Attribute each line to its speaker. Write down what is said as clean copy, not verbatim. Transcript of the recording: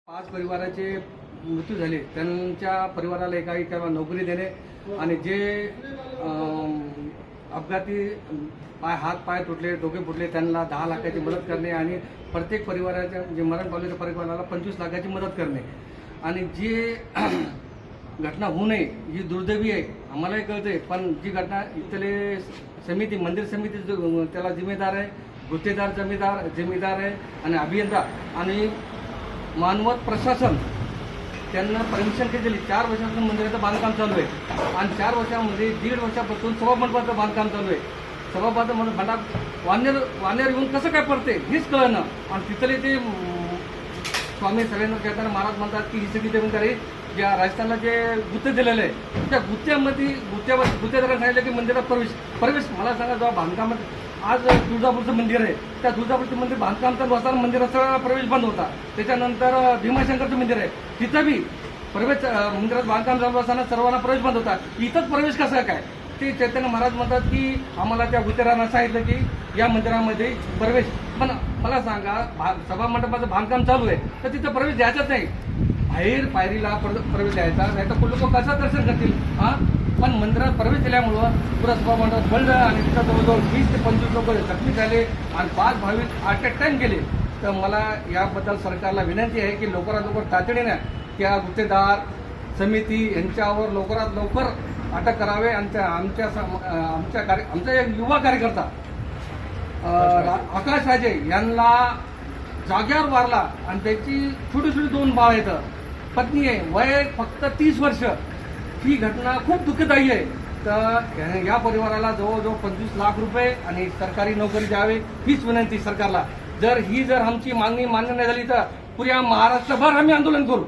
Speaker 1: 5 परिवाराचे मृत्यू झाले, त्यांच्या परिवाराला एका नोकरी देणे आणि जे अपघाती हात पाय तुटले, डोके फुटले त्यांना 10 लाखाची मदत करणे आणि प्रत्येक परिवाराच्या जे मरण पावलेल्या परिवाराला 25 लाखाची मदत करणे आणि जी घटना होऊ नये ही दुर्दैवी आहे आम्हालाही कळते, पण जी घटना इथले समिती मंदिर समिती त्याला जिम्मेदार आहे, गुत्तेदार जिम्मेदार आहे आणि अभियंता आणि मानवत प्रशासन त्यांना परमिशन दिली. 4 वर्षापासून मंदिराचं बांधकाम चालू आहे आणि 4 वर्षामध्ये 1.5 वर्षापासून सभामंडपाचं बांधकाम चालू आहे. सभामंडपाचं मंडप वानेर येऊन कसं काय पडते हेच कळणं आणि तिथले ते स्वामी सरेंद्र केदार महाराज म्हणतात की ही सगळी जमीनदारी ज्या राजस्थानला जे गुत्ते दिलेले आहे त्या गुत्तेदारांना सांगितलं की मंदिरात प्रवेश मला सांगा जेव्हा बांधकामात आज तुळजापूरचं मंदिर आहे, त्या तुळजापूरचं मंदिर बांधकाम चालू असताना मंदिराचा प्रवेश बंद होता. त्याच्यानंतर भीमाशंकरचं मंदिर आहे, तिथं बी प्रवेश मंदिरात बांधकाम चालू असताना सर्वांना प्रवेश बंद होता. इथंच प्रवेश कसा काय ते चैतन्य महाराज म्हणतात की आम्हाला त्या गुत्तेदारांना सांगितलं की या मंदिरामध्ये प्रवेश, पण मला सांगा सभा मंडपाचं बांधकाम चालू आहे तर तिथं प्रवेश द्यायचाच नाही, बाहेर पायरीला प्रवेश द्यायचा नाही तर लोक कसं दर्शन करतील. पण मंदिरात प्रवेश दिल्यामुळं पुरा सभा मंडप बंद आणि तिथं जवळजवळ 20 ते 25 लोक जखमी झाले आणि 5 भाविक ॲट अ टाइम गेले. तर मला याबद्दल सरकारला विनंती आहे की लवकरात लवकर तातडीने त्या गुत्तेदार समिती यांच्यावर लवकरात लवकर अटक करावे आणि आमचा एक युवा कार्यकर्ता आकाश राजे यांना जाग्यावर मारला आणि त्याची छोटी 2 बाळ आहेत, पत्नी आहे, वय फक्त 30 वर्ष. ही घटना खूप दुःखदायी आहे. तर या परिवाराला जवळजवळ 25 लाख रुपये आणि सरकारी नोकरी द्यावे हीच विनंती सरकारला. जर आमची मागणी मान्य नाही झाली तर पुऱ्या महाराष्ट्रभर आम्ही आंदोलन करू.